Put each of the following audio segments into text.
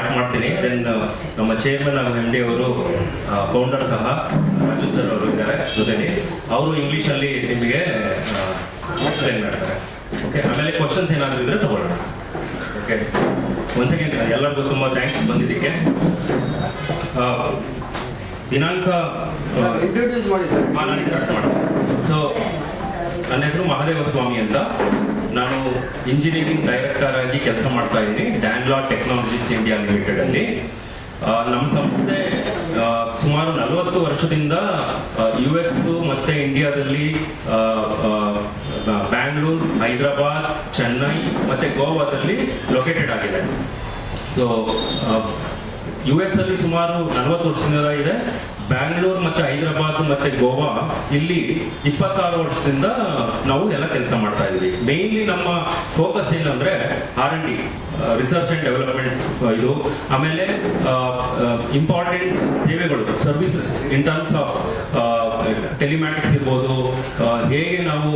Start ಮಾಡ್ತೀನಿ. Then ನಮ್ಮ chairman ಹಾಗೂ MD ಅವರು, ಫೌಂಡರ್ ಸಹ ರಾಜು ಸರ್ ಅವರು ಇದ್ದಾರೆ ಜೊತೆಲಿ. ಅವರು ಇಂಗ್ಲೀಷಲ್ಲಿ ನಿಮಗೆ ಎಕ್ಸ್ಪ್ಲೈನ್ ಮಾಡ್ತಾರೆ. ಓಕೆ, ಆಮೇಲೆ ಕ್ವಶನ್ಸ್ ಏನಾದರೂ ಇದ್ರೆ ತಗೊಳ್ಳೋಣ. ಓಕೆ, ಒನ್ ಸೆಕೆಂಡ್, ಎಲ್ಲರಿಗೂ ತುಂಬ ಥ್ಯಾಂಕ್ಸ್ ಬಂದಿದ್ದಕ್ಕೆ. ದಿನಾಂಕ ಇಂಟ್ರೊಡ್ಯೂಸ್ ಮಾಡಿ ಸರ್. ನಾನು ಇಂಟ್ರೊಡ್ಯೂಸ್ ಮಾಡ್ತೀನಿ. ಸೊ ನನ್ನ ಹೆಸರು ಮಹಾದೇವ ಸ್ವಾಮಿ ಅಂತ. ನಾನು ಇಂಜಿನಿಯರಿಂಗ್ ಡೈರೆಕ್ಟರ್ ಆಗಿ ಕೆಲಸ ಮಾಡ್ತಾ ಇದ್ದೀನಿ ಡ್ಯಾನ್ಲಾ ಟೆಕ್ನಾಲಜೀಸ್ ಇಂಡಿಯಾ ಲಿಮಿಟೆಡ್ ಅಲ್ಲಿ. ನಮ್ಮ ಸಂಸ್ಥೆ ಸುಮಾರು 40 ವರ್ಷದಿಂದ US ಮತ್ತೆ ಇಂಡಿಯಾದಲ್ಲಿ ಬ್ಯಾಂಗ್ಳೂರು, ಹೈದರಾಬಾದ್, ಚೆನ್ನೈ ಮತ್ತೆ ಗೋವಾದಲ್ಲಿ ಲೊಕೇಟೆಡ್ ಆಗಿದೆ. ಸೊ US ಅಲ್ಲಿ ಸುಮಾರು 40 ವರ್ಷದಿಂದ ಇದೆ. ಬ್ಯಾಂಗ್ಳೂರು ಮತ್ತೆ ಹೈದರಾಬಾದ್ ಮತ್ತೆ ಗೋವಾ ಇಲ್ಲಿ 26 ವರ್ಷದಿಂದ ನಾವು ಎಲ್ಲ ಕೆಲಸ ಮಾಡ್ತಾ ಇದ್ವಿ. ಮೇನ್ಲಿ ನಮ್ಮ ಫೋಕಸ್ ಏನಂದ್ರೆ R&D, ರಿಸರ್ಚ್ ಅಂಡ್ ಡೆವಲಪ್ಮೆಂಟ್ ಇದು. ಆಮೇಲೆ ಇಂಪಾರ್ಟೆಂಟ್ ಸೇವೆಗಳು, services in terms of telematics ಇರ್ಬೋದು, ಹೇಗೆ ನಾವು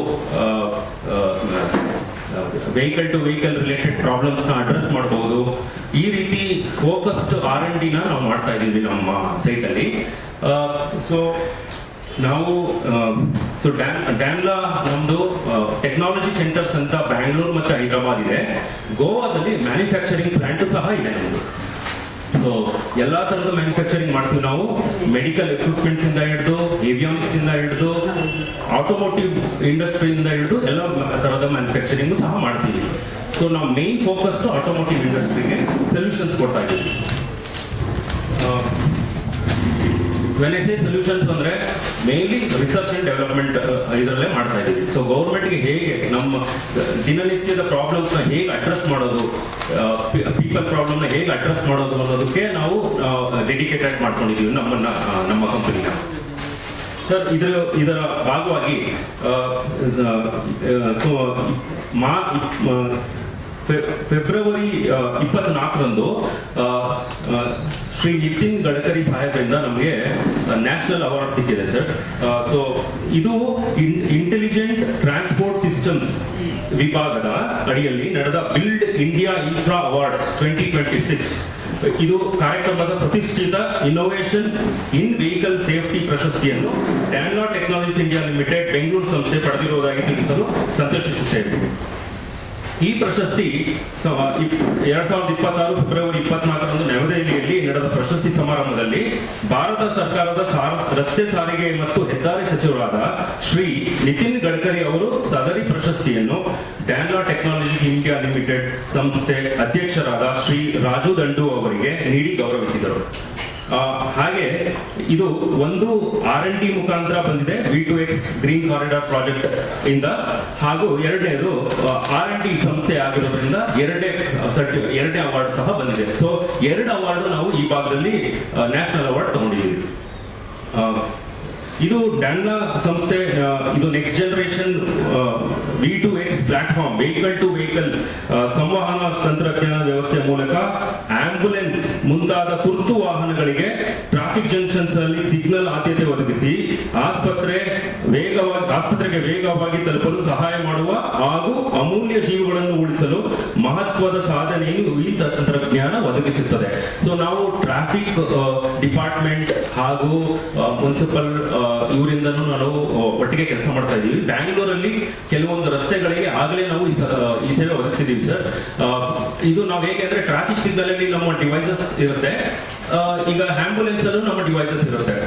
vehicle to vehicle related problems ನ ಅಡ್ರೆಸ್ ಮಾಡಬಹುದು. ಈ ರೀತಿ ಫೋಕಸ್ಡ್ R&D ನಾವು ಮಾಡ್ತಾ ಇದ್ದೀವಿ ನಮ್ಮ ಸೈಟ್ ಅಲ್ಲಿ. ಸೊ ನಾವು ಡ್ಯಾನ್ಲಾ ನಮ್ದು ಟೆಕ್ನಾಲಜಿ ಸೆಂಟರ್ಸ್ ಅಂತ ಬ್ಯಾಂಗ್ಳೂರು ಮತ್ತೆ ಹೈದರಾಬಾದ್ ಇದೆ. ಗೋವಾದಲ್ಲಿ ಮ್ಯಾನುಫ್ಯಾಕ್ಚರಿಂಗ್ ಪ್ಲಾಂಟ್ ಸಹ ಇದೆ ನಮ್ದು. ಸೊ ಎಲ್ಲಾ ತರದ ಮ್ಯಾನುಫ್ಯಾಕ್ಚರಿಂಗ್ ಮಾಡ್ತೀವಿ ನಾವು. ಮೆಡಿಕಲ್ ಎಕ್ವಿಪ್ಮೆಂಟ್ಸ್ ಇಂದ ಹಿಡಿದು, ಏವಿಯಾನಿಕ್ಸ್ ಇಂದ ಹಿಡಿದು, ಆಟೋಮೋಟಿವ್ ಇಂಡಸ್ಟ್ರಿಯಿಂದ ಹಿಡಿದು ಎಲ್ಲ ತರದ ಮ್ಯಾನುಫ್ಯಾಕ್ಚರಿಂಗ್ ಸಹ ಮಾಡ್ತೀವಿ. ಸೊ ನಾವು ಮೇನ್ ಫೋಕಸ್ ಆಟೋಮೋಟಿವ್ ಇಂಡಸ್ಟ್ರಿಗೆ ಸೊಲ್ಯೂಷನ್ಸ್ ಕೊಡ್ತಾ ಇದ್ದೀವಿ. ವೆನ್ ಐ ಸೇ ಸೊಲ್ಯೂಷನ್ಸ್ ಅಂದ್ರೆ ಮೇನ್ಲಿ ರಿಸರ್ಚ್ ಅಂಡ್ ಡೆವಲಪ್ಮೆಂಟ್ ಇದರಲ್ಲೇ ಮಾಡ್ತಾ ಇದ್ದೀವಿ. ಸೊ ಗೌರ್ಮೆಂಟ್ಗೆ ಹೇಗೆ ನಮ್ಮ ದಿನನಿತ್ಯದ ಪ್ರಾಬ್ಲಮ್ಸ್ನ ಹೇಗೆ ಅಡ್ರೆಸ್ ಮಾಡೋದು, ಪೀಪಲ್ ಪ್ರಾಬ್ಲಮ್ನ ಹೇಗೆ ಅಡ್ರೆಸ್ ಮಾಡೋದು ಅನ್ನೋದಕ್ಕೆ ನಾವು ಡೆಡಿಕೇಟೆಡ್ ಮಾಡ್ಕೊಂಡಿದ್ದೀವಿ ನಮ್ಮ ಕಂಪನಿನ. ಸರ್ ಇದರ ಭಾಗವಾಗಿ ಸೊ ಫೆಬ್ರವರಿ 24ರಂದು ಶ್ರೀ ನಿತಿನ್ ಗಡ್ಕರಿ ಸಾಹೇಬರಿಂದ ನಮಗೆ ನ್ಯಾಷನಲ್ ಅವಾರ್ಡ್ ಸಿಕ್ಕಿದೆ ಸರ್. ಸೊ ಇದು ಇಂಟೆಲಿಜೆಂಟ್ ಟ್ರಾನ್ಸ್ಪೋರ್ಟ್ ಸಿಸ್ಟಮ್ಸ್ ವಿಭಾಗದ ಅಡಿಯಲ್ಲಿ ನಡೆದ ಬಿಲ್ಡ್ ಇಂಡಿಯಾ ಇನ್ಫ್ರಾ ಅವಾರ್ಡ್ಸ್ 2026 ಇದು ಕಾರ್ಯಕ್ರಮದ ಪ್ರತಿಷ್ಠಿತ ಇನ್ನೋವೇಷನ್ ಇನ್ ವೆಹಿಕಲ್ ಸೇಫ್ಟಿ ಪ್ರಶಸ್ತಿಯನ್ನು ಡ್ಯಾನ್ಲಾ ಟೆಕ್ನಾಲಜೀಸ್ ಇಂಡಿಯಾ ಲಿಮಿಟೆಡ್ ಬೆಂಗಳೂರು ಸಂಸ್ಥೆ ಪಡೆದಿರುವುದಾಗಿ ತಿಳಿಸಲು ಸಂತೋಷಿಸುತ್ತೇವೆ. ಈ ಪ್ರಶಸ್ತಿ 2026 ಫೆಬ್ರವರಿ 24ರಂದು ನವದೆಹಲಿಯಲ್ಲಿ ನಡೆದ ಪ್ರಶಸ್ತಿ ಸಮಾರಂಭದಲ್ಲಿ ಭಾರತ ಸರ್ಕಾರದ ರಸ್ತೆ ಸಾರಿಗೆ ಮತ್ತು ಹೆದ್ದಾರಿ ಸಚಿವರಾದ ಶ್ರೀ ನಿತಿನ್ ಗಡ್ಕರಿ ಅವರು ಸದರಿ ಪ್ರಶಸ್ತಿಯನ್ನು ಡ್ಯಾನ್ಲಾ ಟೆಕ್ನಾಲಜೀಸ್ ಇಂಡಿಯಾ ಲಿಮಿಟೆಡ್ ಸಂಸ್ಥೆ ಅಧ್ಯಕ್ಷರಾದ ಶ್ರೀ ರಾಜು ದಂಡು ಅವರಿಗೆ ನೀಡಿ ಗೌರವಿಸಿದರು. ಹಾಗೆ ಇದು ಒಂದು R&D ಮುಖಾಂತರ ಬಂದಿದೆ, V2X ಗ್ರೀನ್ ಕಾರಿಡಾರ್ ಪ್ರಾಜೆಕ್ಟ್ ಇಂದ. ಹಾಗೂ ಎರಡನೇದು R&D ಸಂಸ್ಥೆ ಆಗಿರೋದ್ರಿಂದ ಎರಡನೇ ಅವಾರ್ಡ್ ಸಹ ಬಂದಿದೆ. ಸೊ 2 ಅವಾರ್ಡ್ ನಾವು ಈ ಭಾಗದಲ್ಲಿ ನ್ಯಾಷನಲ್ ಅವಾರ್ಡ್ ತಗೊಂಡಿದ್ದೀವಿ. ಇದು ಡ್ಯಾನ್ಲಾ ಸಂಸ್ಥೆ, ಇದು next generation V2X platform, vehicle to vehicle ಸಂವಹನ ತಂತ್ರಜ್ಞಾನ ವ್ಯವಸ್ಥೆ ಮೂಲಕ ಆಂಬ್ಯುಲೆನ್ಸ್ ಮುಂತಾದ ತುರ್ತು ವಾಹನಗಳಿಗೆ ಟ್ರಾಫಿಕ್ ಜಂಕ್ಷನ್ಸ್ ಅಲ್ಲಿ ಸಿಗ್ನಲ್ ಆದ್ಯತೆ ಒದಗಿಸಿ ಆಸ್ಪತ್ರೆಗೆ ವೇಗವಾಗಿ ತಲುಪಲು ಸಹಾಯ ಮಾಡುವ ಹಾಗೂ ಅಮೂಲ್ಯ ಜೀವಗಳನ್ನು ಉಳಿಸಲು ಮಹತ್ವದ ಸಾಧನೆಯನ್ನು ಈ ತಂತ್ರಜ್ಞಾನ ಒದಗಿಸುತ್ತದೆ. ಸೊ ನಾವು ಟ್ರಾಫಿಕ್ ಡಿಪಾರ್ಟ್ಮೆಂಟ್ ಹಾಗೂ ಮುನ್ಸಿಪಲ್ ಇವರಿಂದನೂ ನಾವು ಒಟ್ಟಿಗೆ ಕೆಲಸ ಮಾಡ್ತಾ ಇದ್ದೀವಿ. ಬ್ಯಾಂಗ್ಳೂರಲ್ಲಿ ಕೆಲವೊಂದು ರಸ್ತೆಗಳಿಗೆ ಆಗಲೇ ನಾವು ಈ ಸೇವೆ ಒದಗಿಸಿದ್ದೀವಿ ಸರ್. ಇದು ನಾವು ಹೇಗೆ ಅಂದ್ರೆ ಟ್ರಾಫಿಕ್ ಸಿಗ್ನಲ್ ಅಲ್ಲಿ ನಮ್ಮ ಡಿವೈಸಸ್ ಇರುತ್ತೆ, ಈಗ ಆಂಬ್ಯುಲೆನ್ಸ್ ಅಲ್ಲೂ ನಮ್ಮ ಡಿವೈಸಸ್ ಇರುತ್ತೆ.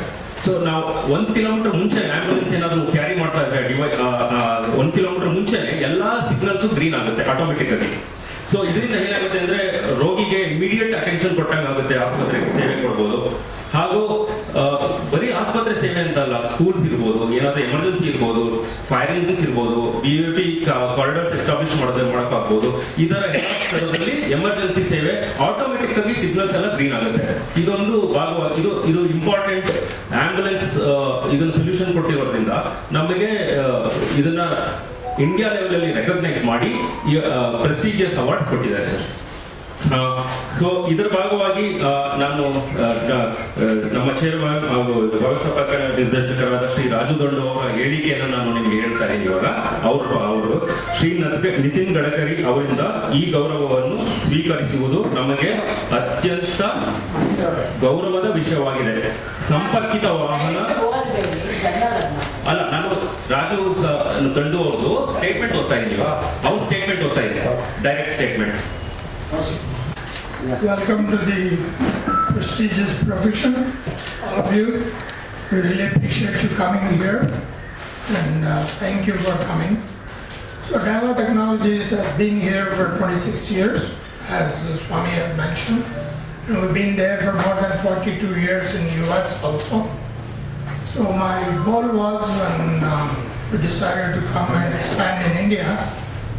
ಸೊ ನಾವು 1 ಕಿಲೋಮೀಟರ್ ಮುಂಚೆ ಆಂಬ್ಯುಲೆನ್ಸ್ ಏನಾದ್ರು ಕ್ಯಾರಿ ಮಾಡ್ತಾ ಇದ್ರೆ 1 ಕಿಲೋಮೀಟರ್ ಮುಂಚೆ ಎಲ್ಲಾ ಸಿಗ್ನಲ್ಸ್ ಗ್ರೀನ್ ಆಗುತ್ತೆ ಆಟೋಮೆಟಿಕ್ ಆಗಿ. ಸೊ ಇದರಿಂದ ಏನಾಗುತ್ತೆ ಅಂದ್ರೆ ರೋಗಿಗೆ ಇಮಿಡಿಯೇಟ್ ಅಟೆನ್ಷನ್ ಕೊಟ್ಟಂಗೆ ಆಗುತ್ತೆ, ಆಸ್ಪತ್ರೆಗೆ ಸೇವೆ ಕೊಡ್ಬೋದು. ಹಾಗೂ ಬರೀ ಆಸ್ಪತ್ರೆ ಸೇವೆ ಅಂತಲ್ಲ, ಸ್ಕೂಲ್ಸ್ ಇರ್ಬೋದು, ಏನಾದ್ರೂ ಎಮರ್ಜೆನ್ಸಿ ಇರ್ಬೋದು, ಫೈರ್ ಇಂಜಿನ್ಸ್ ಇರ್ಬೋದು, VIP ಕಾರಿಡಾರ್ಸ್ ಎಸ್ಟಾಬ್ಲಿಷ್ ಮಾಡೋಕ್ಕಾಗ್ಬೋದು. ಇದರ ಎಲ್ಲ ಸ್ಥಳದಲ್ಲಿ ಎಮರ್ಜೆನ್ಸಿ ಸೇವೆ ಆಟೋಮೆಟಿಕ್ ಆಗಿ ಸಿಗ್ನಲ್ಸ್ ಎಲ್ಲ ಗ್ರೀನ್ ಆಗುತ್ತೆ. ಇದೊಂದು ಭಾಗವಾಗಿ ಇದು ಇಂಪಾರ್ಟೆಂಟ್ ಆಂಬ್ಯುಲೆನ್ಸ್ ಇದನ್ನು ಸೊಲ್ಯೂಷನ್ ಕೊಟ್ಟಿರೋದ್ರಿಂದ ನಮಗೆ ಇದನ್ನ ಇಂಡಿಯಾ ಲೆವೆಲ್ ಅಲ್ಲಿ ರೆಕಗ್ನೈಸ್ ಮಾಡಿ ಪ್ರೆಸ್ಟಿಜಿಯಸ್ ಅವಾರ್ಡ್ಸ್ ಕೊಟ್ಟಿದ್ದಾರೆ ಸರ್. ಸೊ ಇದರ ಭಾಗವಾಗಿ ನಾನು ನಮ್ಮ ಚೇರ್ಮನ್ ಹಾಗೂ ವ್ಯವಸ್ಥಾಪಕ ನಿರ್ದೇಶಕರಾದ ಶ್ರೀ ರಾಜು ದಂಡು ಅವರ ಹೇಳಿಕೆಯನ್ನು ನಾನು ನಿಮಗೆ ಹೇಳ್ತಾ ಇದ್ದೀನಿ ಇವಾಗ. ಅವರು ಶ್ರೀ ನಿತಿನ್ ಗಡ್ಕರಿ ಅವರಿಂದ ಈ ಗೌರವವನ್ನು ಸ್ವೀಕರಿಸುವುದು ನಮಗೆ ಅತ್ಯಂತ ಗೌರವದ ವಿಷಯವಾಗಿದೆ. ಸಂಪರ್ಕಿತ ವಾಹನ ಅಲ್ಲ, ನಾನು ರಾಜು ದಂಡು ಅವ್ರದ್ದು ಸ್ಟೇಟ್ಮೆಂಟ್ ಓದ್ತಾ ಇದ್ದೀವಿ. ಅವ್ರ ಸ್ಟೇಟ್ಮೆಂಟ್ ಓದ್ತಾ ಇದ್ದೀನಿ, direct statement. Welcome to the prestigious profession, all of you. We really appreciate you coming here, and thank you for coming. So Dana Technologies has been here for 26 years, as Swami has mentioned. And we've been there for more than 42 years in US also. So my goal was when we decided to come and expand in India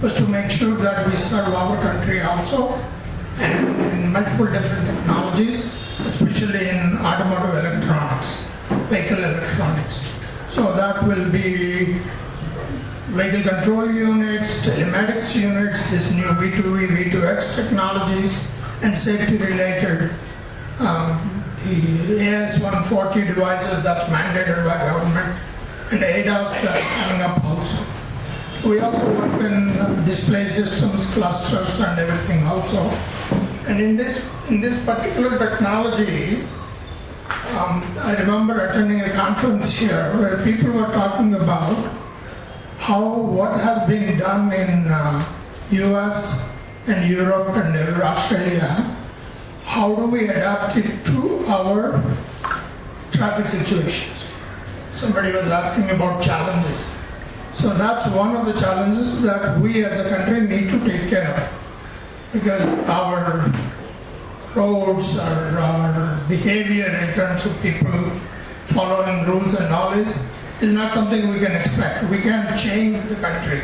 was to make sure that we serve our country also, and in multiple different technologies, especially in automotive electronics, vehicle electronics. So that will be vehicle control units, telematics units, this new V2V, V2X technologies, and safety related, the AS140 devices that's mandated by government, and ADAS that's coming up also. We also work in display systems, clusters, and everything also. And in this particular technology, I remember attending a conference here where people were talking about what has been done in US and Europe and Australia. How do we adapt it to our traffic situations? Somebody was asking about challenges. So that's one of the challenges that we as a country need to take care of, because our roads, our behavior in terms of people following rules and all is not something we can expect. We can't change the country.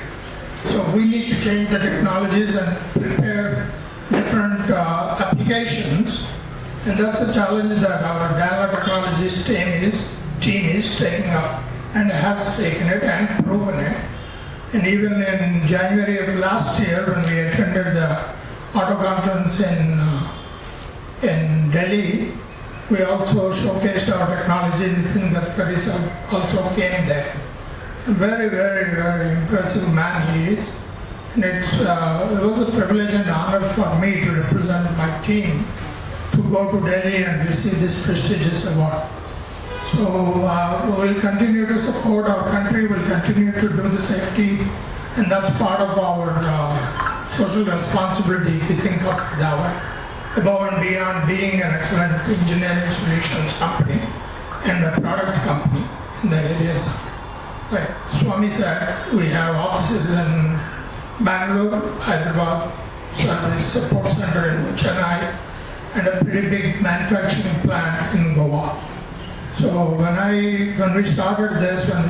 So we need to change the technologies and prepare different applications, and that's a challenge that our Dana Technologies team is taking up, and has taken it and proven it. And even in January of last year, when we attended the auto conference in Delhi, we also showcased our technology. Nitin Gadkari also came there. Very, very, very impressive man he is. And it was a privilege and honor for me to represent my team to go to Delhi and receive this prestigious award. So we will continue to support our country, will continue to do the safety, and that's part of our social responsibility if you think of it that way. Above and beyond being an excellent engineering solutions company and a product company in the areas. Like Swami said, we have offices in Bangalore, Hyderabad, service support center in Chennai, and a pretty big manufacturing plant in Goa. So when we started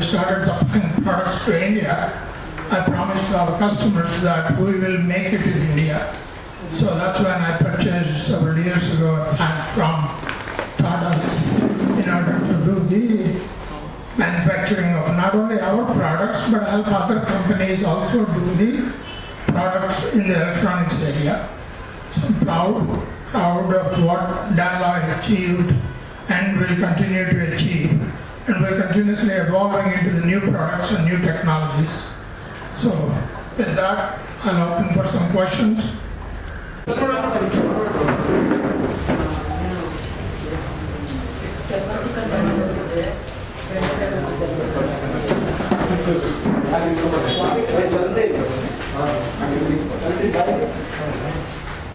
supplying products to India, I promised our customers that we will make it in India. So that's when I purchased several years ago a plant from Tata's in order to do the manufacturing of not only our products but help other companies also do the products in the electronics area. So I'm proud of what Dana achieved and will continue to achieve, and we're continuously evolving into the new products and new technologies. So with that, I'll open for some questions.